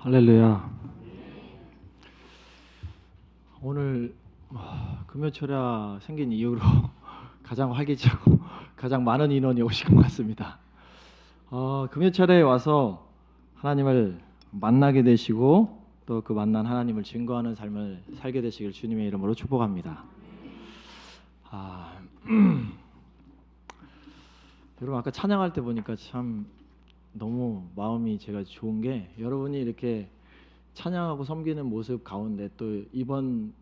할렐루야. 오늘 금요철야 생긴 이후로 가장 활기차고 가장 많은 인원이 오신 것 같습니다. 금요철에 와서 하나님을 만나게 되시고 또 그 만난 하나님을 증거하는 삶을 살게 되시길 주님의 이름으로 축복합니다. 여러분 아까 찬양할 때 보니까 참 너무 마음이 제가 좋은 게 여러분이 이렇게 찬양하고 섬기는 모습 가운데 또 이번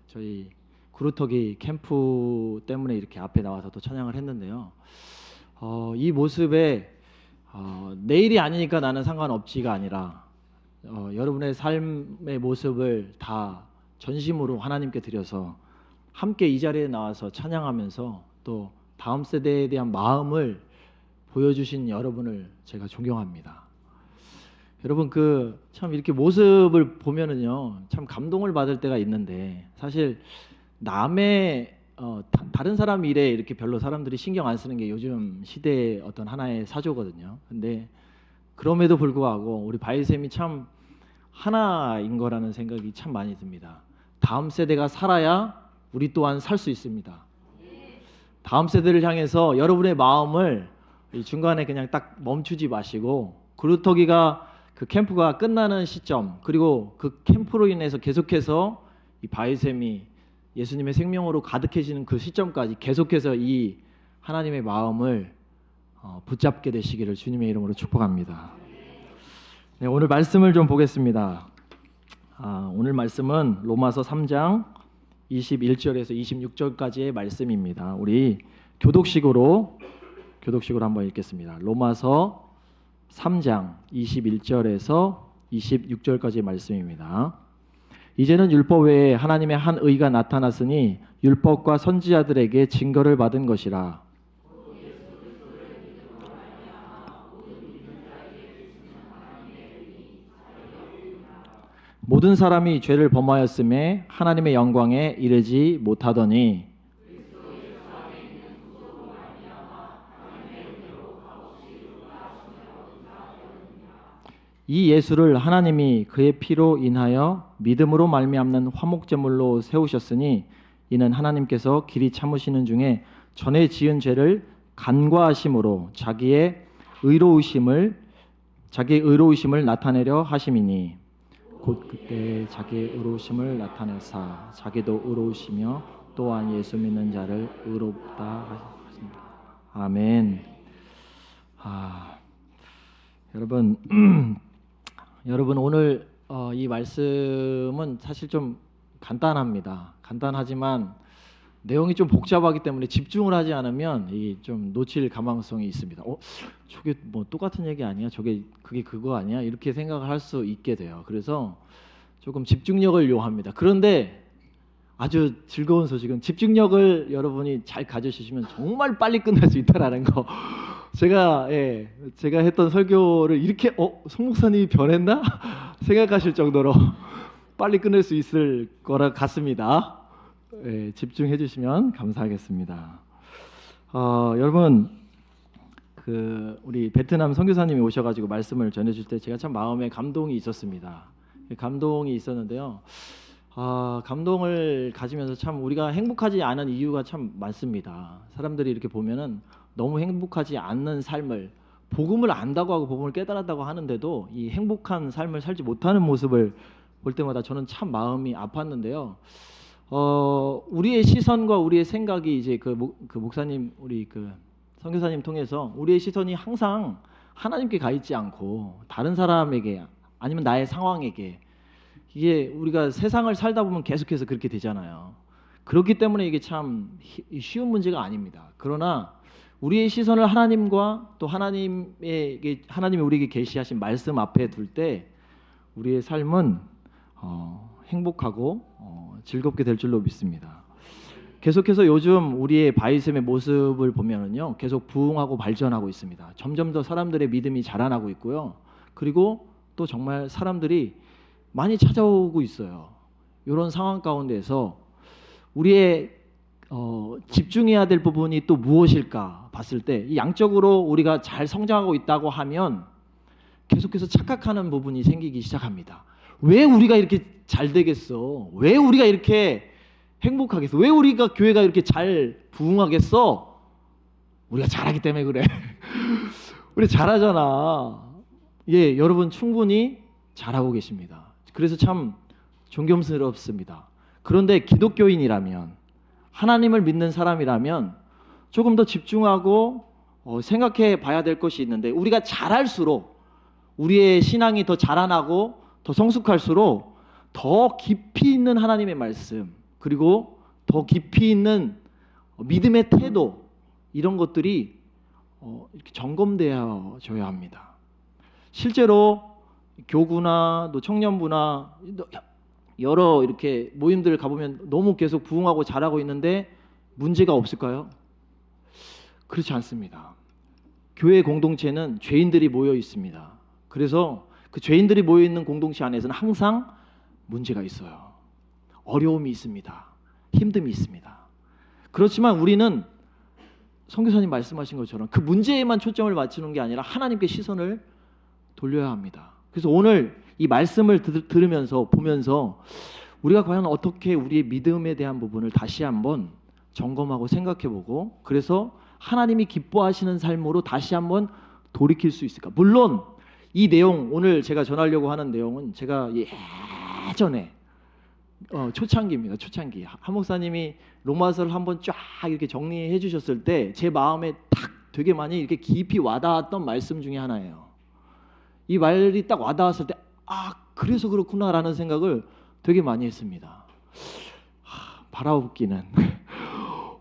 저희 구루터기 캠프 때문에 이렇게 앞에 나와서 또 찬양을 했는데요. 이 모습에 내일이 아니니까 나는 상관없지가 아니라 여러분의 삶의 모습을 다 전심으로 하나님께 드려서 함께 이 자리에 나와서 찬양하면서 또 다음 세대에 대한 마음을 보여주신 여러분을 제가 존경합니다. 여러분 참 이렇게 모습을 보면은요 참 감동을 받을 때가 있는데 사실 남의 다른 사람 일에 이렇게 별로 사람들이 신경 안 쓰는 게 요즘 시대의 어떤 하나의 사조거든요. 근데 그럼에도 불구하고 우리 바이쌤이 참 하나인 거라는 생각이 참 많이 듭니다. 다음 세대가 살아야 우리 또한 살 수 있습니다. 다음 세대를 향해서 여러분의 마음을 중간에 그냥 딱 멈추지 마시고 구루터기가 그 캠프가 끝나는 시점 그리고 그 캠프로 인해서 계속해서 이 바이셈이 예수님의 생명으로 가득해지는 그 시점까지 계속해서 이 하나님의 마음을 붙잡게 되시기를 주님의 이름으로 축복합니다. 네, 오늘 말씀을 좀 보겠습니다. 오늘 말씀은 로마서 3장 21절에서 26절까지의 말씀입니다. 우리 교독식으로 한번 읽겠습니다. 로마서 3장 21절에서 26절까지의 말씀입니다. 이제는 율법 외에 하나님의 한 의가 나타났으니 율법과 선지자들에게 증거를 받은 것이라. 모든 사람이 죄를 범하였음에 하나님의 영광에 이르지 못하더니 이 예수를 하나님이 그의 피로 인하여 믿음으로 말미암는 화목제물로 세우셨으니 이는 하나님께서 길이 참으시는 중에 전에 지은 죄를 간과하심으로 자기의 의로우심을 나타내려 하심이니 곧 그때 자기의 의로우심을 나타내사 자기도 의로우시며 또한 예수 믿는 자를 의롭다 하십니다. 아멘. 여러분 오늘 이 말씀은 사실 좀 간단합니다. 간단하지만 내용이 좀 복잡하기 때문에 집중을 하지 않으면 이 좀 놓칠 가망성이 있습니다. 저게 뭐 똑같은 얘기 아니야? 그게 그거 아니야? 이렇게 생각을 할 수 있게 돼요. 그래서 조금 집중력을 요합니다. 그런데 아주 즐거운 소식은 집중력을 여러분이 잘 가져주시면 정말 빨리 끝날 수 있다라는 거. 제가 했던 설교를 이렇게 송 목사님이 변했나 생각하실 정도로 빨리 끝낼 수 있을 거라 같습니다. 집중해 주시면 감사하겠습니다. 여러분 우리 베트남 선교사님이 오셔가지고 말씀을 전해줄 때 제가 참 마음에 감동이 있었습니다. 감동이 있었는데요. 감동을 가지면서 참 우리가 행복하지 않은 이유가 참 많습니다. 사람들이 이렇게 보면은 너무 행복하지 않는 삶을 복음을 안다고 하고 복음을 깨달았다고 하는데도 이 행복한 삶을 살지 못하는 모습을 볼 때마다 저는 참 마음이 아팠는데요. 우리의 시선과 우리의 생각이 이제 그 목사님 우리 선교사님 통해서 우리의 시선이 항상 하나님께 가 있지 않고 다른 사람에게 아니면 나의 상황에게 이게 우리가 세상을 살다 보면 계속해서 그렇게 되잖아요. 그렇기 때문에 이게 참 쉬운 문제가 아닙니다. 그러나 우리의 시선을 하나님과 또 하나님이 우리에게 계시하신 말씀 앞에 둘 때 우리의 삶은 행복하고 즐겁게 될 줄로 믿습니다. 계속해서 요즘 우리의 바이셈의 모습을 보면은요 계속 부흥하고 발전하고 있습니다. 점점 더 사람들의 믿음이 자라나고 있고요. 그리고 또 정말 사람들이 많이 찾아오고 있어요. 이런 상황 가운데서 우리의 집중해야 될 부분이 또 무엇일까 봤을 때 이 양적으로 우리가 잘 성장하고 있다고 하면 계속해서 착각하는 부분이 생기기 시작합니다. 왜 우리가 이렇게 잘 되겠어? 왜 우리가 이렇게 행복하겠어? 왜 우리가 교회가 이렇게 잘 부흥하겠어? 우리가 잘하기 때문에 그래. 우리 잘하잖아. 예, 여러분 충분히 잘하고 계십니다. 그래서 참 존경스럽습니다. 그런데 기독교인이라면, 하나님을 믿는 사람이라면 조금 더 집중하고 생각해 봐야 될 것이 있는데, 우리가 잘할수록 우리의 신앙이 더 자라나고 더 성숙할수록 더 깊이 있는 하나님의 말씀, 그리고 더 깊이 있는 믿음의 태도, 이런 것들이 이렇게 점검되어져야 합니다. 실제로 교구나 또 청년부나 여러 이렇게 모임들 가보면 너무 계속 부흥하고 잘하고 있는데 문제가 없을까요? 그렇지 않습니다. 교회 공동체는 죄인들이 모여 있습니다. 그래서 그 죄인들이 모여 있는 공동체 안에서는 항상 문제가 있어요. 어려움이 있습니다. 힘듦이 있습니다. 그렇지만 우리는 선교사님 말씀하신 것처럼 그 문제에만 초점을 맞추는 게 아니라 하나님께 시선을 돌려야 합니다. 그래서 오늘 이 말씀을 들으면서 보면서 우리가 과연 어떻게 우리의 믿음에 대한 부분을 다시 한번 점검하고 생각해보고, 그래서 하나님이 기뻐하시는 삶으로 다시 한번 돌이킬 수 있을까? 물론 이 내용, 오늘 제가 전하려고 하는 내용은 제가 예전에 초창기입니다. 초창기 한 목사님이 로마서를 한번 쫙 이렇게 정리해 주셨을 때 제 마음에 딱 되게 많이 이렇게 깊이 와닿았던 말씀 중에 하나예요. 이 말이 딱 와닿았을 때 그래서 그렇구나라는 생각을 되게 많이 했습니다. 바라옵기는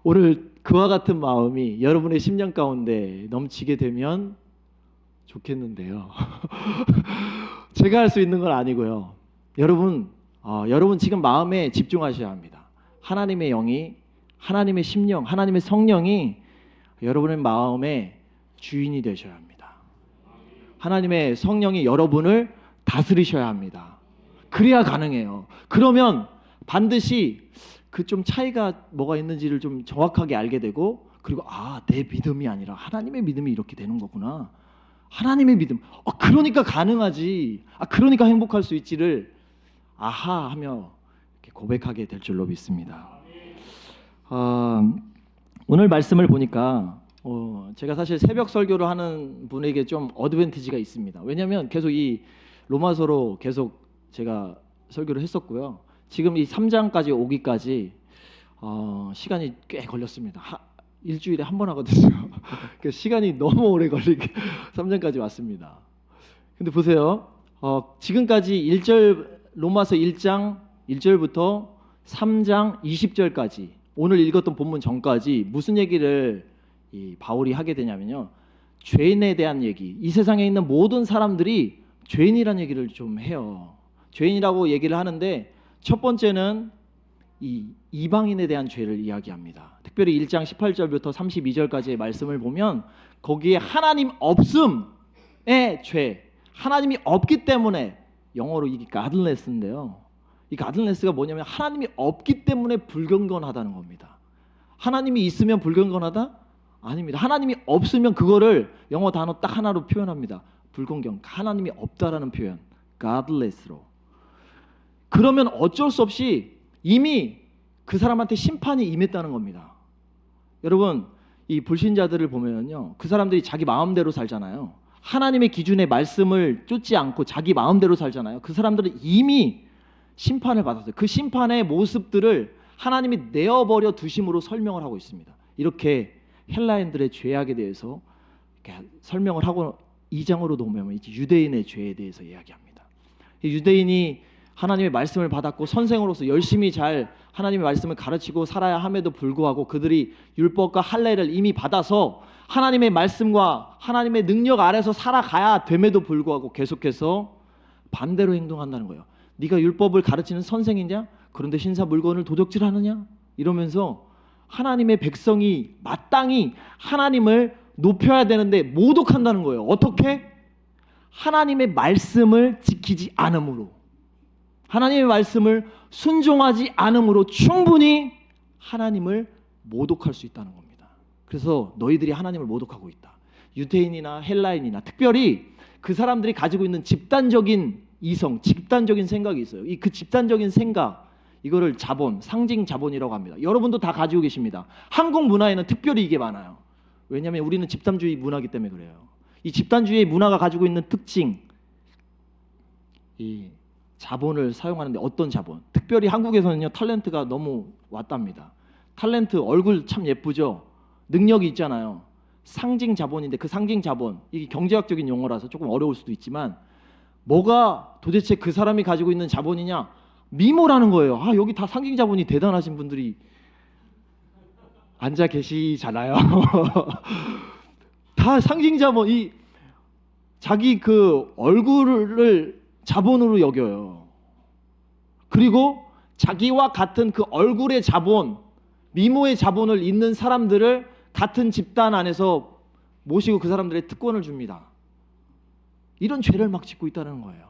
오늘 그와 같은 마음이 여러분의 심령 가운데 넘치게 되면 좋겠는데요. 제가 할 수 있는 건 아니고요. 여러분 지금 마음에 집중하셔야 합니다. 하나님의 영이, 하나님의 심령, 하나님의 성령이 여러분의 마음의 주인이 되셔야 합니다. 하나님의 성령이 여러분을 다스리셔야 합니다. 그래야 가능해요. 그러면 반드시 그 좀 차이가 뭐가 있는지를 좀 정확하게 알게 되고, 그리고 내 믿음이 아니라 하나님의 믿음이 이렇게 되는 거구나. 하나님의 믿음. 그러니까 가능하지. 그러니까 행복할 수 있지를 하며 이렇게 고백하게 될 줄로 믿습니다. 오늘 말씀을 보니까 제가 사실 새벽 설교를 하는 분에게 좀 어드밴티지가 있습니다. 왜냐하면 계속 이 로마서로 계속 제가 설교를 했었고요. 지금 이 3장까지 오기까지 시간이 꽤 걸렸습니다. 일주일에 한 번 하거든요. 그 시간이 너무 오래 걸리게 3장까지 왔습니다. 근데 보세요. 지금까지 1절 로마서 1장 1절부터 3장 20절까지 오늘 읽었던 본문 전까지 무슨 얘기를 이 바울이 하게 되냐면요. 죄인에 대한 얘기. 이 세상에 있는 모든 사람들이 죄인이라는 얘기를 좀 해요. 죄인이라고 얘기를 하는데 첫 번째는 이 이방인에 대한 죄를 이야기합니다. 특별히 1장 18절부터 32절까지의 말씀을 보면 거기에 하나님 없음의 죄, 하나님이 없기 때문에, 영어로 이게 godless인데요. 이 godless가 뭐냐면 하나님이 없기 때문에 불경건하다는 겁니다. 하나님이 있으면 불경건하다? 아닙니다. 하나님이 없으면 그거를 영어 단어 딱 하나로 표현합니다. 불공경. 하나님이 없다라는 표현. godless로. 그러면 어쩔 수 없이 이미 그 사람한테 심판이 임했다는 겁니다. 여러분, 이 불신자들을 보면요, 그 사람들이 자기 마음대로 살잖아요. 하나님의 기준의 말씀을 쫓지 않고 자기 마음대로 살잖아요. 그 사람들은 이미 심판을 받았어요. 그 심판의 모습들을 하나님이 내어버려 두심으로 설명을 하고 있습니다. 이렇게 헬라인들의 죄악에 대해서 이렇게 설명을 하고 2장으로 넘어오면 이제 유대인의 죄에 대해서 이야기합니다. 유대인이 하나님의 말씀을 받았고 선생으로서 열심히 잘 하나님의 말씀을 가르치고 살아야 함에도 불구하고 그들이 율법과 할례를 이미 받아서 하나님의 말씀과 하나님의 능력 아래서 살아가야 됨에도 불구하고 계속해서 반대로 행동한다는 거예요. 네가 율법을 가르치는 선생이냐? 그런데 신사 물건을 도적질하느냐? 이러면서 하나님의 백성이 마땅히 하나님을 높여야 되는데 모독한다는 거예요. 어떻게? 하나님의 말씀을 지키지 않음으로, 하나님의 말씀을 순종하지 않음으로 충분히 하나님을 모독할 수 있다는 겁니다. 그래서 너희들이 하나님을 모독하고 있다. 유대인이나 헬라인이나 특별히 그 사람들이 가지고 있는 집단적인 이성, 집단적인 생각이 있어요. 그 집단적인 생각, 이거를 자본, 상징 자본이라고 합니다. 여러분도 다 가지고 계십니다. 한국 문화에는 특별히 이게 많아요. 왜냐하면 우리는 집단주의 문화이기 때문에 그래요. 이 집단주의 문화가 가지고 있는 특징, 이 자본을 사용하는데 어떤 자본? 특별히 한국에서는요, 탤런트가 너무 왔답니다. 탤런트 얼굴 참 예쁘죠? 능력이 있잖아요. 상징 자본인데 그 상징 자본, 이게 경제학적인 용어라서 조금 어려울 수도 있지만 뭐가 도대체 그 사람이 가지고 있는 자본이냐? 미모라는 거예요. 아, 여기 다 상징 자본이 대단하신 분들이 앉아 계시잖아요. 다 상징 자본, 이 자기 그 얼굴을 자본으로 여겨요. 그리고 자기와 같은 그 얼굴의 자본, 미모의 자본을 잇는 사람들을 같은 집단 안에서 모시고 그 사람들의 특권을 줍니다. 이런 죄를 막 짓고 있다는 거예요.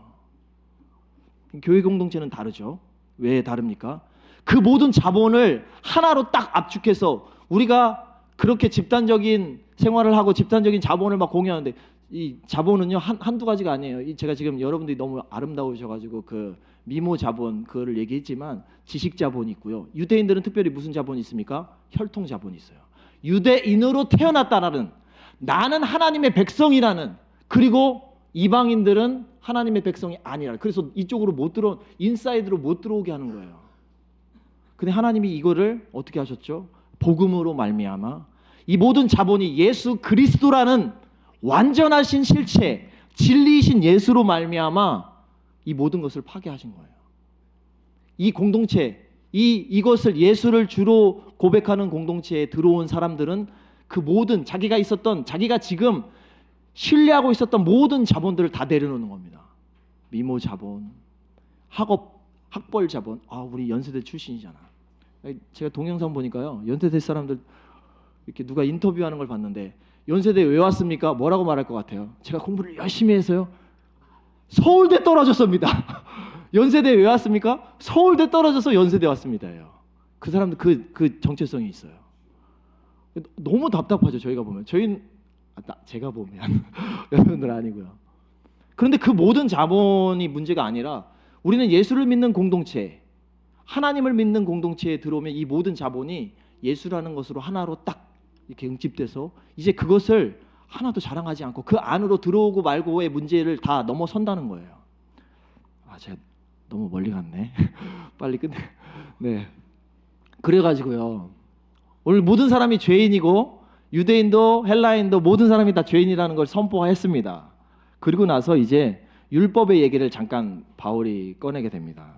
교회 공동체는 다르죠. 왜 다릅니까? 그 모든 자본을 하나로 딱 압축해서 우리가 그렇게 집단적인 생활을 하고 집단적인 자본을 막 공유하는데, 이 자본은요 한두 가지가 아니에요. 제가 지금 여러분들이 너무 아름다우셔가지고 그 미모 자본 그거를 얘기했지만 지식 자본이 있고요. 유대인들은 특별히 무슨 자본이 있습니까? 혈통 자본이 있어요. 유대인으로 태어났다라는, 나는 하나님의 백성이라는, 그리고 이방인들은 하나님의 백성이 아니라, 그래서 이쪽으로 못 들어, 인사이드로 못 들어오게 하는 거예요. 근데 하나님이 이거를 어떻게 하셨죠? 복음으로 말미암아 이 모든 자본이 예수 그리스도라는 완전하신 실체, 진리이신 예수로 말미암아 이 모든 것을 파괴하신 거예요. 이 공동체, 이것을 예수를 주로 고백하는 공동체에 들어온 사람들은 그 모든 자기가 지금 신뢰하고 있었던 모든 자본들을 다 내려놓는 겁니다. 미모 자본, 학벌 자본. 아, 우리 연세대 출신이잖아. 제가 동영상 보니까요, 연세대 사람들 이렇게 누가 인터뷰하는 걸 봤는데, 연세대 왜 왔습니까? 뭐라고 말할 것 같아요? 제가 공부를 열심히 해서요. 서울대 떨어졌습니다. 연세대 왜 왔습니까? 서울대 떨어져서 연세대 왔습니다요. 그 사람들 그 정체성이 있어요. 너무 답답하죠. 저희가 보면. 제가 보면 여러분들 아니고요. 그런데 그 모든 자본이 문제가 아니라 우리는 예수를 믿는 공동체, 하나님을 믿는 공동체에 들어오면 이 모든 자본이 예수라는 것으로 하나로 딱 이렇게 응집돼서 이제 그것을 하나도 자랑하지 않고 그 안으로 들어오고 말고의 문제를 다 넘어선다는 거예요. 아, 제가 너무 멀리 갔네. 빨리 끝내. 네. 그래가지고요, 오늘 모든 사람이 죄인이고 유대인도 헬라인도 모든 사람이 다 죄인이라는 걸 선포했습니다. 그리고 나서 이제 율법의 얘기를 잠깐 바울이 꺼내게 됩니다.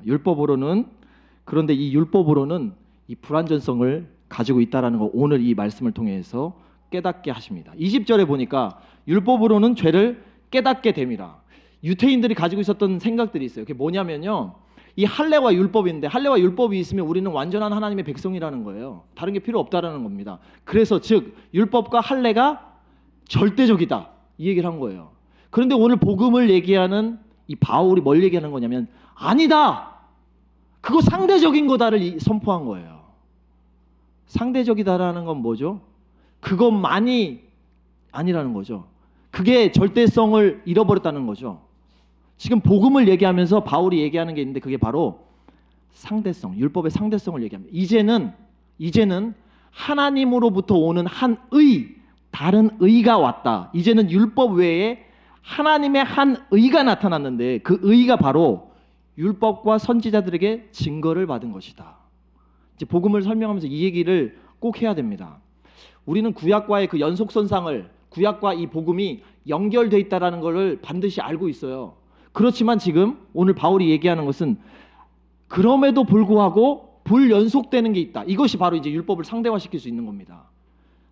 그런데 이 율법으로는 이 불완전성을 가지고 있다라는 거 오늘 이 말씀을 통해서 깨닫게 하십니다. 20절에 보니까 율법으로는 죄를 깨닫게 됩니다. 유대인들이 가지고 있었던 생각들이 있어요. 그게 뭐냐면요, 이 할례와 율법인데, 할례와 율법이 있으면 우리는 완전한 하나님의 백성이라는 거예요. 다른 게 필요 없다라는 겁니다. 그래서 즉 율법과 할례가 절대적이다, 이 얘기를 한 거예요. 그런데 오늘 복음을 얘기하는 이 바울이 뭘 얘기하는 거냐면, 아니다, 그거 상대적인 거다를 선포한 거예요. 상대적이다라는 건 뭐죠? 그것만이 아니라는 거죠. 그게 절대성을 잃어버렸다는 거죠. 지금 복음을 얘기하면서 바울이 얘기하는 게 있는데, 그게 바로 상대성, 율법의 상대성을 얘기합니다. 이제는 하나님으로부터 오는 다른 의가 왔다. 이제는 율법 외에 하나님의 한 의가 나타났는데, 그 의가 바로 율법과 선지자들에게 증거를 받은 것이다. 이제 복음을 설명하면서 이 얘기를 꼭 해야 됩니다. 우리는 구약과의 그 연속선상을, 구약과 이 복음이 연결되어 있다는 것을 반드시 알고 있어요. 그렇지만 지금 오늘 바울이 얘기하는 것은 그럼에도 불구하고 불연속되는 게 있다. 이것이 바로 이제 율법을 상대화시킬 수 있는 겁니다.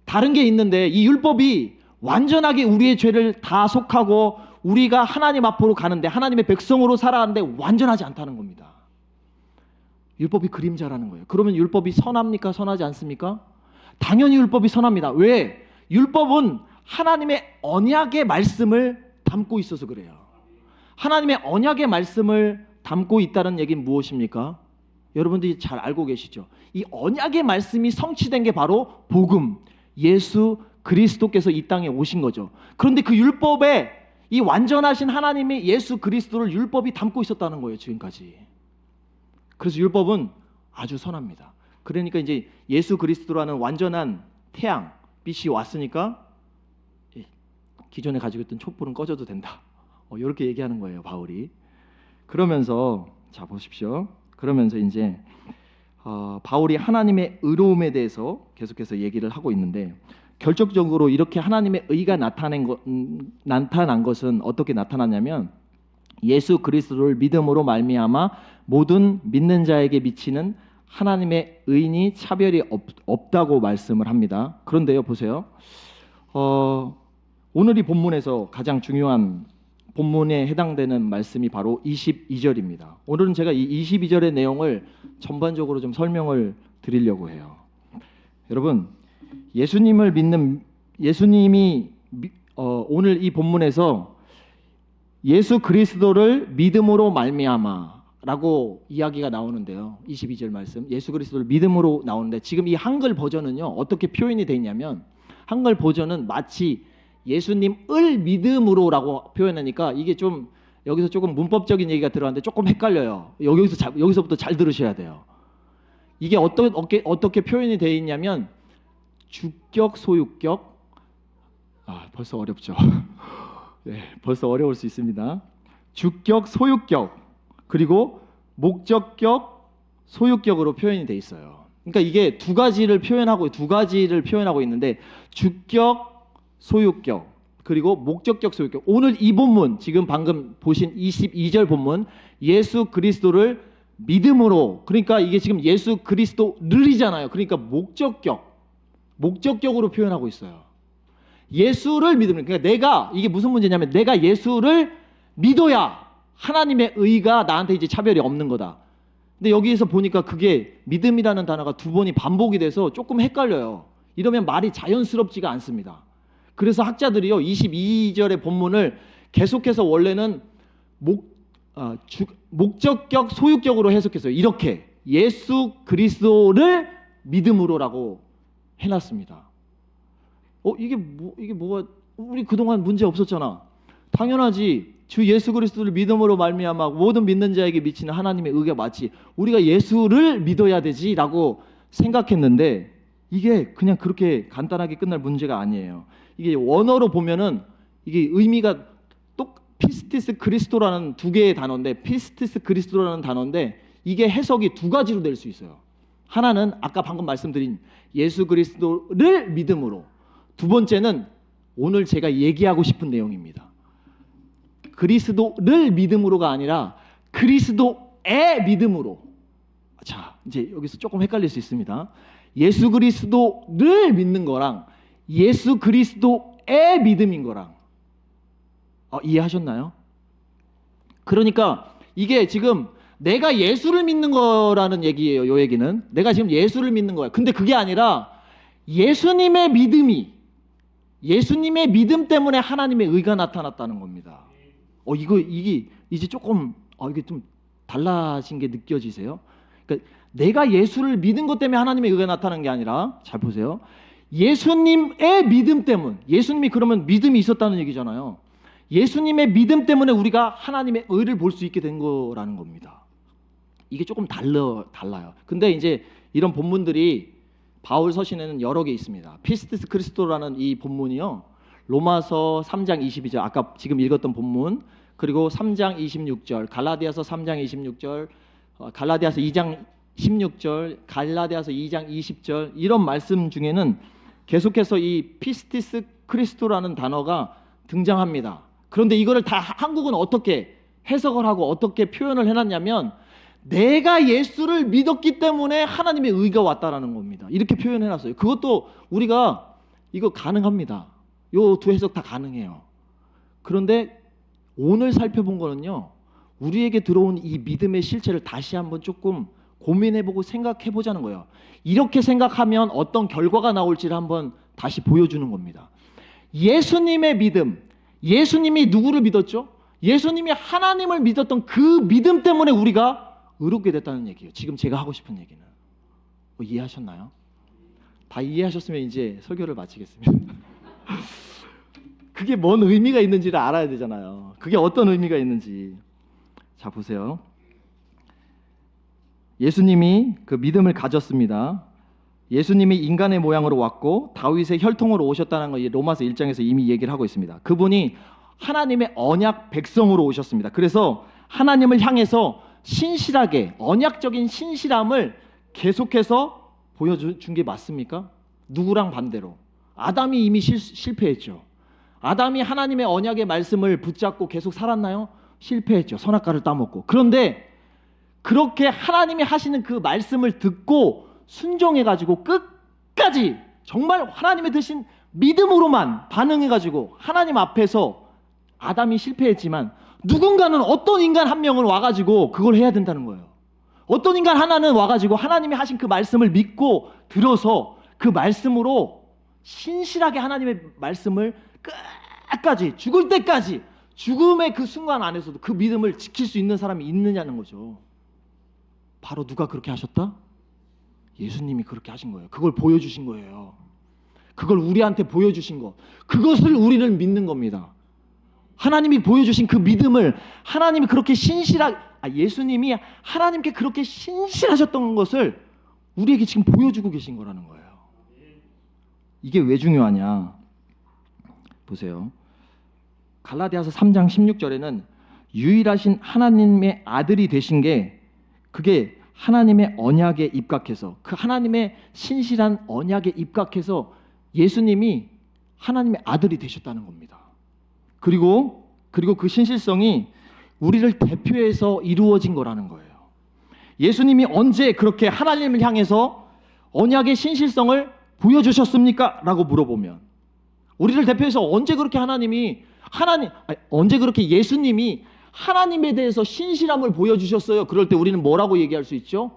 다른 게 있는데 이 율법이 완전하게 우리의 죄를 다 속하고 우리가 하나님 앞으로 가는데, 하나님의 백성으로 살아가는데 완전하지 않다는 겁니다. 율법이 그림자라는 거예요. 그러면 율법이 선합니까? 선하지 않습니까? 당연히 율법이 선합니다. 왜? 율법은 하나님의 언약의 말씀을 담고 있어서 그래요. 하나님의 언약의 말씀을 담고 있다는 얘기는 무엇입니까? 여러분들이 잘 알고 계시죠? 이 언약의 말씀이 성취된 게 바로 복음, 예수 그리스도께서 이 땅에 오신 거죠. 그런데 그 율법에 이 완전하신 하나님이 예수 그리스도를 율법이 담고 있었다는 거예요, 지금까지. 그래서 율법은 아주 선합니다. 그러니까 이제 예수 그리스도라는 완전한 태양, 빛이 왔으니까 기존에 가지고 있던 촛불은 꺼져도 된다. 이렇게 얘기하는 거예요, 바울이. 그러면서 자 보십시오. 그러면서 이제 바울이 하나님의 의로움에 대해서 계속해서 얘기를 하고 있는데, 결정적으로 이렇게 하나님의 의가 나타난 것은 어떻게 나타났냐면, 예수 그리스도를 믿음으로 말미암아 모든 믿는 자에게 미치는 하나님의 의인이 차별이 없다고 말씀을 합니다. 그런데요, 보세요. 오늘 이 본문에서 가장 중요한 본문에 해당되는 말씀이 바로 22절입니다. 오늘은 제가 이 22절의 내용을 전반적으로 좀 설명을 드리려고 해요. 여러분, 예수님이 오늘 이 본문에서 예수 그리스도를 믿음으로 말미암아라고 이야기가 나오는데요. 22절 말씀, 예수 그리스도를 믿음으로 나오는데, 지금 이 한글 버전은요 어떻게 표현이 되어 있냐면, 한글 버전은 마치 예수님을 믿음으로라고 표현하니까 이게 좀 여기서 조금 문법적인 얘기가 들어가는데 조금 헷갈려요. 여기서부터 잘 들으셔야 돼요. 이게 어떻게 표현이 되어 있냐면, 주격, 소유격. 벌써 어렵죠. 네, 벌써 어려울 수 있습니다. 주격, 소유격, 그리고 목적격, 소유격으로 표현이 돼 있어요. 그러니까 이게 두 가지를 표현하고 있는데, 주격, 소유격, 그리고 목적격, 소유격. 오늘 이 본문, 지금 방금 보신 22절 본문, 예수 그리스도를 믿음으로, 그러니까 이게 지금 예수 그리스도를이잖아요. 그러니까 목적격으로 표현하고 있어요. 예수를 믿으면, 그러니까 이게 무슨 문제냐면, 내가 예수를 믿어야 하나님의 의가 나한테 이제 차별이 없는 거다. 근데 여기에서 보니까 그게 믿음이라는 단어가 두 번이 반복이 돼서 조금 헷갈려요. 이러면 말이 자연스럽지가 않습니다. 그래서 학자들이요, 22절의 본문을 계속해서 원래는 목적격, 소유격으로 해석했어요. 이렇게 예수 그리스도를 믿음으로라고 해놨습니다. 이게 뭐가, 우리 그동안 문제 없었잖아. 당연하지. 주 예수 그리스도를 믿음으로 말미암아 모든 믿는 자에게 미치는 하나님의 의가 맞지. 우리가 예수를 믿어야 되지라고 생각했는데, 이게 그냥 그렇게 간단하게 끝날 문제가 아니에요. 이게 원어로 보면은 이게 의미가 피스티스 그리스도라는 두 개의 단어인데, 피스티스 그리스도라는 단어인데, 이게 해석이 두 가지로 될 수 있어요. 하나는 아까 방금 말씀드린 예수 그리스도를 믿음으로, 두 번째는 오늘 제가 얘기하고 싶은 내용입니다. 그리스도를 믿음으로가 아니라 그리스도의 믿음으로. 자, 이제 여기서 조금 헷갈릴 수 있습니다. 예수 그리스도를 믿는 거랑 예수 그리스도의 믿음인 거랑 이해하셨나요? 그러니까 이게 지금 내가 예수를 믿는 거라는 얘기예요. 이 얘기는 내가 지금 예수를 믿는 거야. 근데 그게 아니라 예수님의 믿음 때문에 하나님의 의가 나타났다는 겁니다. 이게 이제 조금 이게 좀 달라진 게 느껴지세요? 그러니까 내가 예수를 믿은 것 때문에 하나님의 의가 나타나는 게 아니라, 잘 보세요. 예수님의 믿음 때문, 예수님이 그러면 믿음이 있었다는 얘기잖아요. 예수님의 믿음 때문에 우리가 하나님의 의를 볼 수 있게 된 거라는 겁니다. 이게 조금 달라요. 근데 이제 이런 본문들이 바울 서신에는 여러 개 있습니다. 피스티스 크리스토라는 이 본문이요, 로마서 3장 22절, 아까 지금 읽었던 본문, 그리고 3장 26절, 갈라디아서 3장 26절, 갈라디아서 2장 16절, 갈라디아서 2장 20절, 이런 말씀 중에는 계속해서 이 피스티스 크리스토라는 단어가 등장합니다. 그런데 이거를 다 한국은 어떻게 해석을 하고 어떻게 표현을 해놨냐면, 내가 예수를 믿었기 때문에 하나님의 의가 왔다라는 겁니다. 이렇게 표현해놨어요. 그것도 우리가 이거 가능합니다. 요 두 해석 다 가능해요. 그런데 오늘 살펴본 거는요, 우리에게 들어온 이 믿음의 실체를 다시 한번 조금 고민해보고 생각해보자는 거예요. 이렇게 생각하면 어떤 결과가 나올지를 한번 다시 보여주는 겁니다. 예수님의 믿음, 예수님이 누구를 믿었죠? 예수님이 하나님을 믿었던 그 믿음 때문에 우리가 의롭게 됐다는 얘기예요. 지금 제가 하고 싶은 얘기는. 이해하셨나요? 다 이해하셨으면 이제 설교를 마치겠습니다. 그게 뭔 의미가 있는지를 알아야 되잖아요. 그게 어떤 의미가 있는지. 자, 보세요. 예수님이 그 믿음을 가졌습니다. 예수님이 인간의 모양으로 왔고 다윗의 혈통으로 오셨다는 거 로마서 1장에서 이미 얘기를 하고 있습니다. 그분이 하나님의 언약 백성으로 오셨습니다. 그래서 하나님을 향해서 신실하게 언약적인 신실함을 계속해서 보여준 게 맞습니까? 누구랑 반대로? 아담이 이미 실패했죠. 아담이 하나님의 언약의 말씀을 붙잡고 계속 살았나요? 실패했죠. 선악과를 따먹고. 그런데 그렇게 하나님이 하시는 그 말씀을 듣고 순종해가지고 끝까지 정말 하나님의 드신 믿음으로만 반응해가지고 하나님 앞에서 아담이 실패했지만 누군가는 어떤 인간 한 명은 와가지고 그걸 해야 된다는 거예요. 어떤 인간 하나는 와가지고 하나님이 하신 그 말씀을 믿고 들어서 그 말씀으로 신실하게 하나님의 말씀을 끝까지 죽을 때까지 죽음의 그 순간 안에서도 그 믿음을 지킬 수 있는 사람이 있느냐는 거죠. 바로 누가 그렇게 하셨다? 예수님이 그렇게 하신 거예요. 그걸 보여주신 거예요. 그걸 우리한테 보여주신 것, 그것을 우리를 믿는 겁니다. 하나님이 보여주신 그 믿음을 하나님이 그렇게 예수님이 하나님께 그렇게 신실하셨던 것을 우리에게 지금 보여주고 계신 거라는 거예요. 이게 왜 중요하냐? 보세요. 갈라디아서 3장 16절에는 유일하신 하나님의 아들이 되신 게 그게 하나님의 언약에 입각해서 그 하나님의 신실한 언약에 입각해서 예수님이 하나님의 아들이 되셨다는 겁니다. 그리고 그 신실성이 우리를 대표해서 이루어진 거라는 거예요. 예수님이 언제 그렇게 하나님을 향해서 언약의 신실성을 보여주셨습니까? 라고 물어보면 우리를 대표해서 언제 그렇게 언제 그렇게 예수님이 하나님에 대해서 신실함을 보여주셨어요? 그럴 때 우리는 뭐라고 얘기할 수 있죠?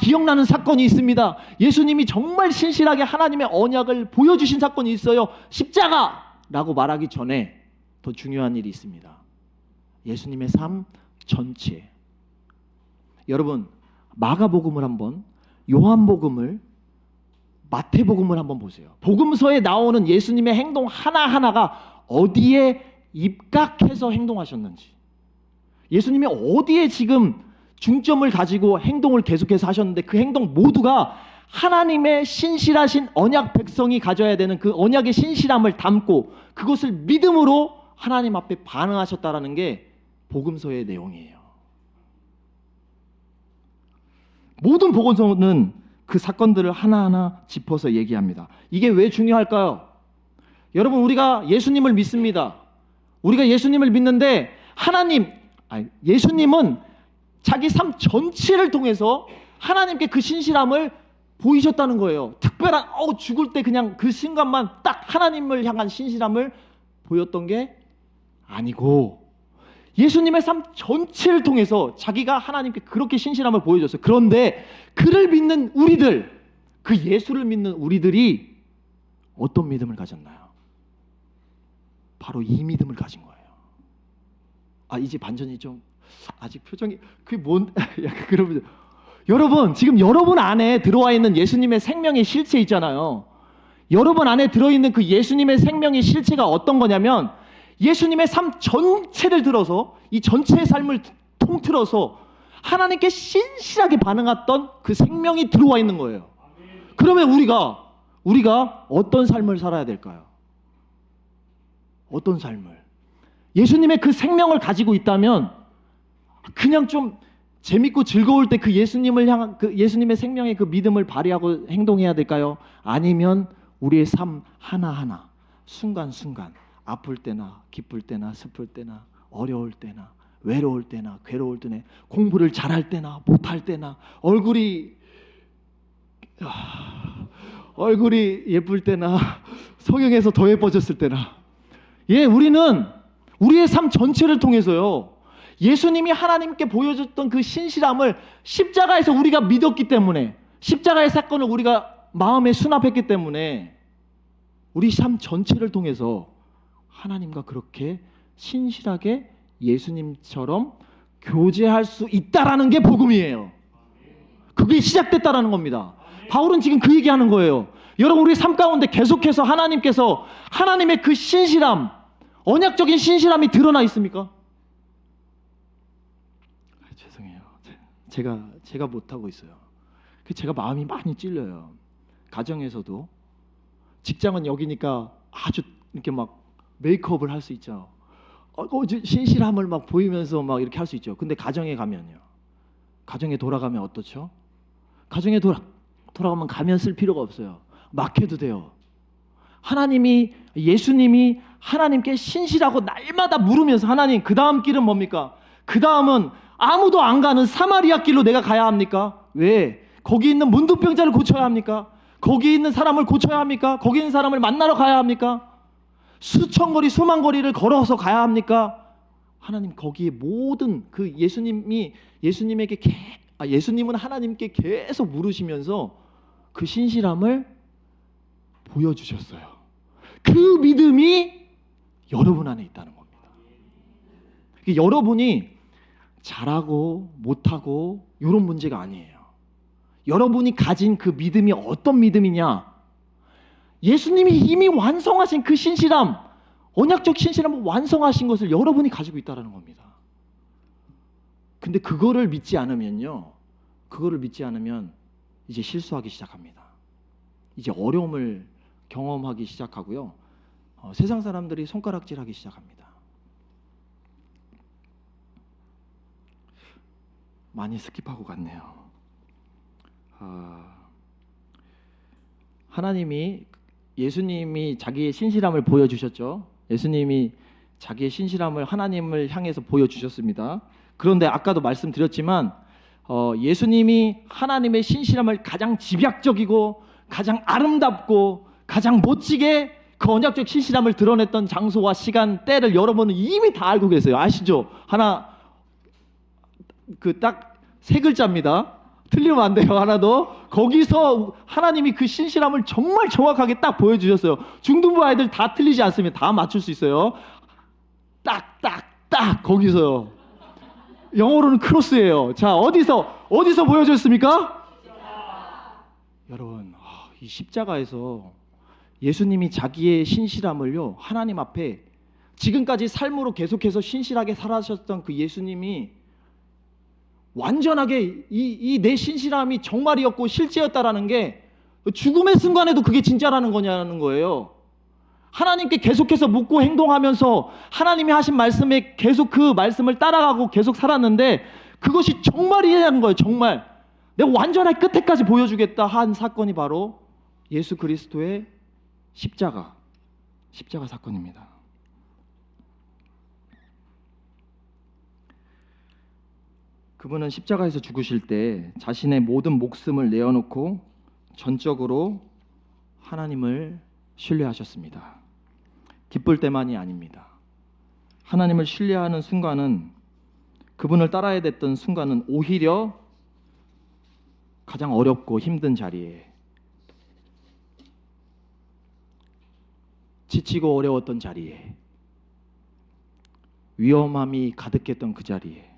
기억나는 사건이 있습니다. 예수님이 정말 신실하게 하나님의 언약을 보여주신 사건이 있어요. 십자가라고 말하기 전에 더 중요한 일이 있습니다. 예수님의 삶 전체. 여러분, 마가복음을 한번, 요한복음을, 마태복음을 한번 보세요. 복음서에 나오는 예수님의 행동 하나하나가 어디에 입각해서 행동하셨는지, 예수님이 어디에 지금 중점을 가지고 행동을 계속해서 하셨는데 그 행동 모두가 하나님의 신실하신 언약 백성이 가져야 되는 그 언약의 신실함을 담고 그것을 믿음으로 하나님 앞에 반응하셨다라는 게 복음서의 내용이에요. 모든 복음서는 그 사건들을 하나하나 짚어서 얘기합니다. 이게 왜 중요할까요? 여러분, 우리가 예수님을 믿습니다. 우리가 예수님을 믿는데 예수님은 자기 삶 전체를 통해서 하나님께 그 신실함을 보이셨다는 거예요. 특별한 죽을 때 그냥 그 순간만 딱 하나님을 향한 신실함을 보였던 게 아니고 예수님의 삶 전체를 통해서 자기가 하나님께 그렇게 신실함을 보여줬어요. 그런데 그를 믿는 우리들, 그 예수를 믿는 우리들이 어떤 믿음을 가졌나요? 바로 이 믿음을 가진 거예요. 이제 반전이 좀 아직 표정이 그게 그러면 여러분, 지금 여러분 안에 들어와 있는 예수님의 생명의 실체 있잖아요. 여러분 안에 들어있는 그 예수님의 생명의 실체가 어떤 거냐면 예수님의 삶 전체를 들어서 이 전체의 삶을 통틀어서 하나님께 신실하게 반응했던 그 생명이 들어와 있는 거예요. 그러면 우리가 어떤 삶을 살아야 될까요? 어떤 삶을? 예수님의 그 생명을 가지고 있다면 그냥 좀 재밌고 즐거울 때 그 예수님을 향한 그 예수님의 생명의 그 믿음을 발휘하고 행동해야 될까요? 아니면 우리의 삶 하나하나 순간순간 아플 때나 기쁠 때나 슬플 때나 어려울 때나 외로울 때나 괴로울 때나 공부를 잘할 때나 못할 때나 얼굴이 예쁠 때나 성형해서 더 예뻐졌을 때나 우리는 우리의 삶 전체를 통해서요 예수님이 하나님께 보여줬던 그 신실함을 십자가에서 우리가 믿었기 때문에 십자가의 사건을 우리가 마음에 수납했기 때문에 우리 삶 전체를 통해서 하나님과 그렇게 신실하게 예수님처럼 교제할 수 있다라는 게 복음이에요. 그게 시작됐다라는 겁니다. 바울은 지금 그 얘기하는 거예요. 여러분, 우리 삶 가운데 계속해서 하나님께서 하나님의 그 신실함, 언약적인 신실함이 드러나 있습니까? 죄송해요. 제가 못하고 있어요. 제가 마음이 많이 찔려요. 가정에서도. 직장은 여기니까 아주 이렇게 막 메이크업을 할 수 있죠. 신실함을 막 보이면서 막 이렇게 할 수 있죠. 근데 가정에 가면요. 가정에 돌아가면 어떻죠? 가정에 돌아가면 가면 쓸 필요가 없어요. 막혀도 돼요. 예수님이 하나님께 신실하고 날마다 물으면서 하나님 그 다음 길은 뭡니까? 그 다음은 아무도 안 가는 사마리아 길로 내가 가야 합니까? 왜? 거기 있는 문둥병자를 고쳐야 합니까? 거기 있는 사람을 고쳐야 합니까? 거기 있는 사람을 만나러 가야 합니까? 수천 거리 수만 거리를 걸어서 가야 합니까? 하나님 거기에 모든 그 예수님은 하나님께 계속 물으시면서 그 신실함을 보여주셨어요. 그 믿음이 여러분 안에 있다는 겁니다. 여러분이 잘하고 못하고 이런 문제가 아니에요. 여러분이 가진 그 믿음이 어떤 믿음이냐? 예수님이 이미 완성하신 그 신실함, 언약적 신실함을 완성하신 것을 여러분이 가지고 있다는 겁니다. 근데 그거를 믿지 않으면 이제 실수하기 시작합니다. 이제 어려움을 경험하기 시작하고요. 세상 사람들이 손가락질하기 시작합니다. 많이 스킵하고 갔네요. 예수님이 자기의 신실함을 보여주셨죠. 예수님이 자기의 신실함을 하나님을 향해서 보여주셨습니다. 그런데 아까도 말씀드렸지만 예수님이 하나님의 신실함을 가장 집약적이고 가장 아름답고 가장 멋지게 그 언약적 신실함을 드러냈던 장소와 시간, 때를 여러분은 이미 다 알고 계세요. 아시죠? 딱 세 글자입니다. 틀리면 안 돼요. 하나 더. 거기서 하나님이 그 신실함을 정말 정확하게 딱 보여주셨어요. 중등부 아이들 다 틀리지 않습니다. 다 맞출 수 있어요. 딱 거기서요. 영어로는 크로스예요. 자, 어디서 보여줬습니까? 여러분, 이 십자가에서 예수님이 자기의 신실함을요, 하나님 앞에 지금까지 삶으로 계속해서 신실하게 살아셨던 그 예수님이 완전하게 이 내 신실함이 정말이었고 실제였다라는 게 죽음의 순간에도 그게 진짜라는 거냐는 거예요. 하나님께 계속해서 묻고 행동하면서 하나님이 하신 말씀에 계속 그 말씀을 따라가고 계속 살았는데 그것이 정말이라는 거예요. 정말 내가 완전하게 끝에까지 보여주겠다 한 사건이 바로 예수 그리스도의 십자가 사건입니다. 그분은 십자가에서 죽으실 때 자신의 모든 목숨을 내어놓고 전적으로 하나님을 신뢰하셨습니다. 기쁠 때만이 아닙니다. 하나님을 신뢰하는 순간은, 그분을 따라야 됐던 순간은 오히려 가장 어렵고 힘든 자리에, 지치고 어려웠던 자리에, 위험함이 가득했던 그 자리에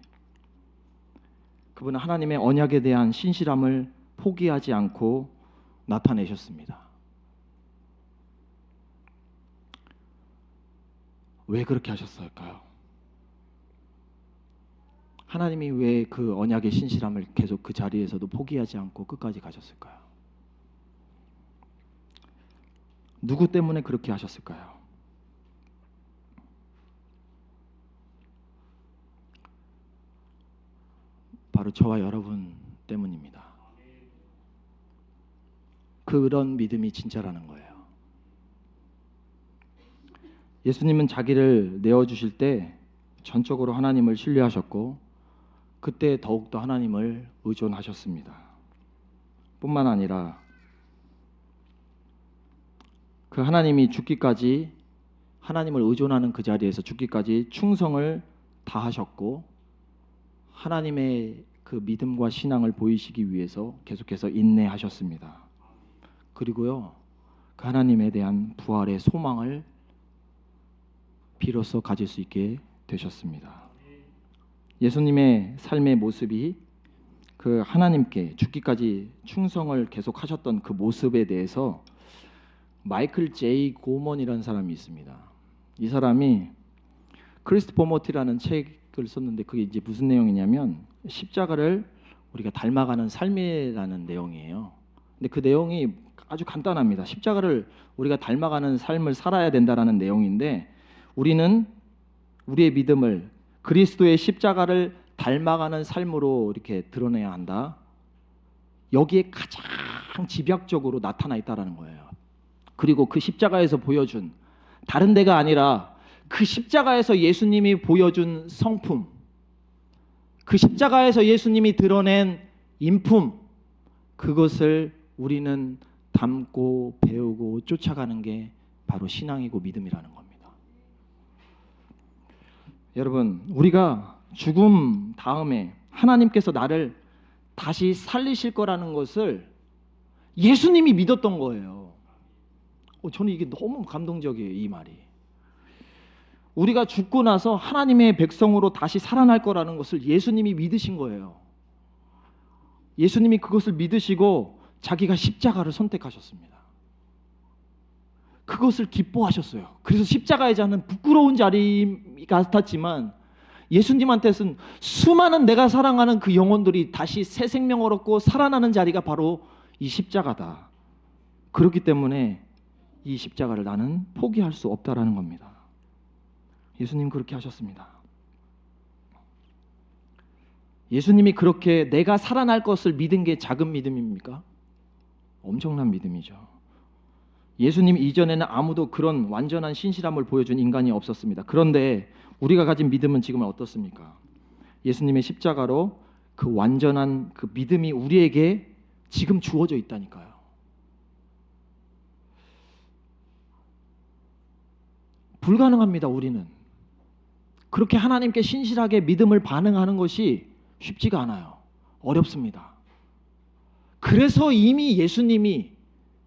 그분은 하나님의 언약에 대한 신실함을 포기하지 않고 나타내셨습니다. 왜 그렇게 하셨을까요? 하나님이 왜 그 언약의 신실함을 계속 그 자리에서도 포기하지 않고 끝까지 가셨을까요? 누구 때문에 그렇게 하셨을까요? 바로 저와 여러분 때문입니다. 그런 믿음이 진짜라는 거예요. 예수님은 자기를 내어주실 때 전적으로 하나님을 신뢰하셨고 그때 더욱더 하나님을 의존하셨습니다. 뿐만 아니라 그 하나님이 죽기까지, 하나님을 의존하는 그 자리에서 죽기까지 충성을 다하셨고 하나님의 그 믿음과 신앙을 보이시기 위해서 계속해서 인내하셨습니다. 그리고요, 그 하나님에 대한 부활의 소망을 비로소 가질 수 있게 되셨습니다. 예수님의 삶의 모습이 그 하나님께 죽기까지 충성을 계속하셨던 그 모습에 대해서 마이클 제이 고먼이라는 사람이 있습니다. 이 사람이 크리스토퍼 모티라는 책을 썼는데 그게 이제 무슨 내용이냐면 십자가를 우리가 닮아가는 삶이라는 내용이에요. 근데 그 내용이 아주 간단합니다. 십자가를 우리가 닮아가는 삶을 살아야 된다라는 내용인데 우리는 우리의 믿음을 그리스도의 십자가를 닮아가는 삶으로 이렇게 드러내야 한다. 여기에 가장 집약적으로 나타나 있다라는 거예요. 그리고 그 십자가에서 보여준 다른 데가 아니라 그 십자가에서 예수님이 보여준 성품, 그 십자가에서 예수님이 드러낸 인품, 그것을 우리는 담고 배우고 쫓아가는 게 바로 신앙이고 믿음이라는 겁니다. 여러분, 우리가 죽음 다음에 하나님께서 나를 다시 살리실 거라는 것을 예수님이 믿었던 거예요. 저는 이게 너무 감동적이에요, 이 말이. 우리가 죽고 나서 하나님의 백성으로 다시 살아날 거라는 것을 예수님이 믿으신 거예요. 예수님이 그것을 믿으시고 자기가 십자가를 선택하셨습니다. 그것을 기뻐하셨어요. 그래서 십자가의 자는 부끄러운 자리 같았지만 예수님한테는 수많은 내가 사랑하는 그 영혼들이 다시 새 생명 얻고 살아나는 자리가 바로 이 십자가다. 그렇기 때문에 이 십자가를 나는 포기할 수 없다라는 겁니다. 예수님 그렇게 하셨습니다. 예수님이 그렇게 내가 살아날 것을 믿은 게 작은 믿음입니까? 엄청난 믿음이죠. 예수님 이전에는 아무도 그런 완전한 신실함을 보여준 인간이 없었습니다. 그런데 우리가 가진 믿음은 지금은 어떻습니까? 예수님의 십자가로 그 완전한 그 믿음이 우리에게 지금 주어져 있다니까요. 불가능합니다. 우리는 그렇게 하나님께 신실하게 믿음을 반응하는 것이 쉽지가 않아요. 어렵습니다. 그래서 이미 예수님이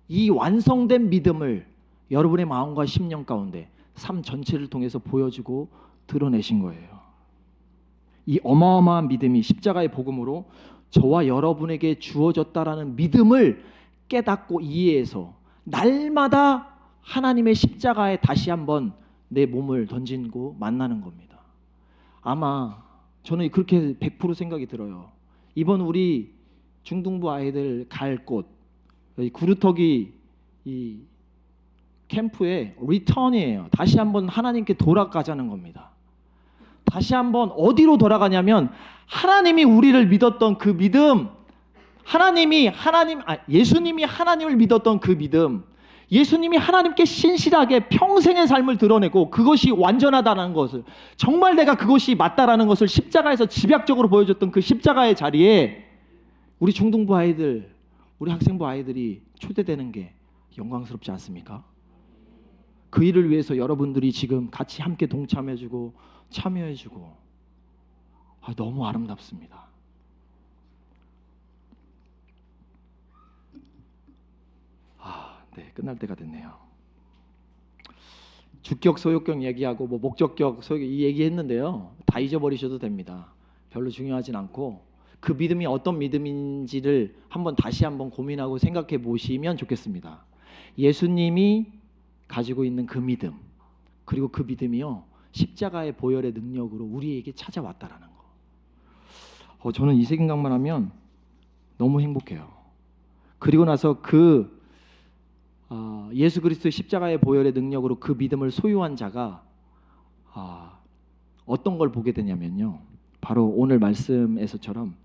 이 완성된 믿음을 여러분의 마음과 심령 가운데 삶 전체를 통해서 보여주고 드러내신 거예요. 이 어마어마한 믿음이 십자가의 복음으로 저와 여러분에게 주어졌다라는 믿음을 깨닫고 이해해서 날마다 하나님의 십자가에 다시 한번 내 몸을 던지고 만나는 겁니다. 아마 저는 그렇게 100% 생각이 들어요. 이번 우리 중등부 아이들 갈 곳, 구루터기 이 캠프의 리턴이에요. 다시 한번 하나님께 돌아가자는 겁니다. 다시 한번 어디로 돌아가냐면 하나님이 우리를 믿었던 그 믿음, 예수님이 하나님을 믿었던 그 믿음, 예수님이 하나님께 신실하게 평생의 삶을 드러내고 그것이 완전하다는 것을, 정말 내가 그것이 맞다라는 것을 십자가에서 집약적으로 보여줬던 그 십자가의 자리에 우리 중등부 아이들, 우리 학생부 아이들이 초대되는 게 영광스럽지 않습니까? 그 일을 위해서 여러분들이 지금 같이 함께 동참해주고 참여해주고 너무 아름답습니다. 네, 끝날 때가 됐네요. 주격, 소유격 얘기하고 목적격, 소유격 이 얘기했는데요. 다 잊어버리셔도 됩니다. 별로 중요하진 않고 그 믿음이 어떤 믿음인지를 다시 한번 고민하고 생각해 보시면 좋겠습니다. 예수님이 가지고 있는 그 믿음, 그리고 그 믿음이요 십자가의 보혈의 능력으로 우리에게 찾아왔다라는 거. 저는 이 생각만 하면 너무 행복해요. 그리고 나서 예수 그리스도의 십자가의 보혈의 능력으로 그 믿음을 소유한 자가 어떤 걸 보게 되냐면요, 바로 오늘 말씀에서처럼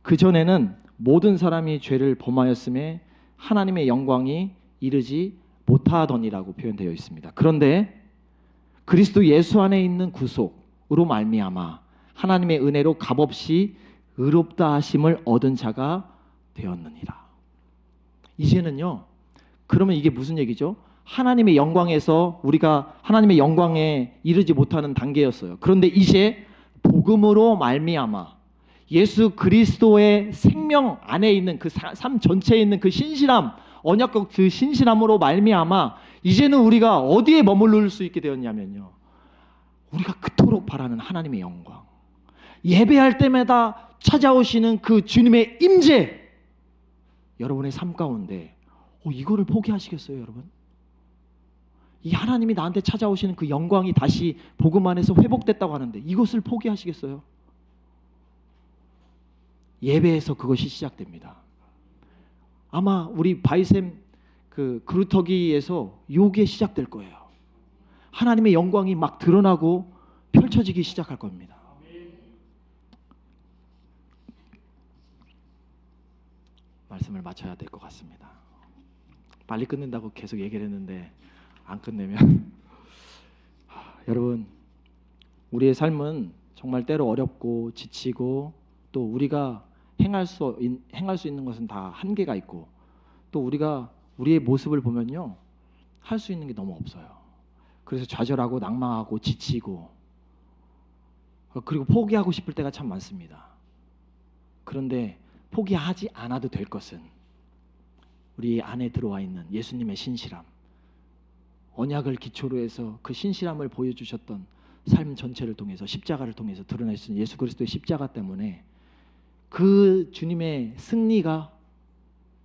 그전에는 모든 사람이 죄를 범하였음에 하나님의 영광이 이르지 못하더니라고 표현되어 있습니다. 그런데 그리스도 예수 안에 있는 구속으로 말미암아 하나님의 은혜로 값없이 의롭다 하심을 얻은 자가 되었느니라. 이제는요, 그러면 이게 무슨 얘기죠? 하나님의 영광에서 우리가 하나님의 영광에 이르지 못하는 단계였어요. 그런데 이제 복음으로 말미암아 예수 그리스도의 생명 안에 있는 그 삶 전체에 있는 그 신실함, 언약적 그 신실함으로 말미암아 이제는 우리가 어디에 머무를 수 있게 되었냐면요, 우리가 그토록 바라는 하나님의 영광, 예배할 때마다 찾아오시는 그 주님의 임재, 여러분의 삶 가운데 이거를 포기하시겠어요, 여러분? 이 하나님이 나한테 찾아오시는 그 영광이 다시 복음 안에서 회복됐다고 하는데 이것을 포기하시겠어요? 예배에서 그것이 시작됩니다. 아마 우리 바이샘 그 그루터기에서 요게 시작될 거예요. 하나님의 영광이 막 드러나고 펼쳐지기 시작할 겁니다. 말씀을 마쳐야 될 것 같습니다. 빨리 끝낸다고 계속 얘기를 했는데 안 끝내면 여러분, 우리의 삶은 정말 때로 어렵고 지치고 또 우리가 행할 수 있는 것은 다 한계가 있고 또 우리가 우리의 모습을 보면요 할 수 있는 게 너무 없어요. 그래서 좌절하고 낭망하고 지치고 그리고 포기하고 싶을 때가 참 많습니다. 그런데 포기하지 않아도 될 것은 우리 안에 들어와 있는 예수님의 신실함, 언약을 기초로 해서 그 신실함을 보여주셨던 삶 전체를 통해서 십자가를 통해서 드러낼 수 있는 예수 그리스도의 십자가 때문에 그 주님의 승리가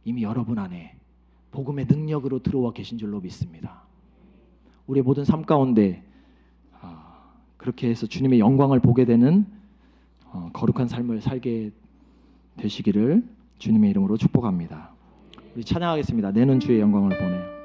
이미 여러분 안에 복음의 능력으로 들어와 계신 줄로 믿습니다. 우리의 모든 삶 가운데 그렇게 해서 주님의 영광을 보게 되는 거룩한 삶을 살게 되시기를 주님의 이름으로 축복합니다. 우리 찬양하겠습니다. 내는 주의 영광을 보내요.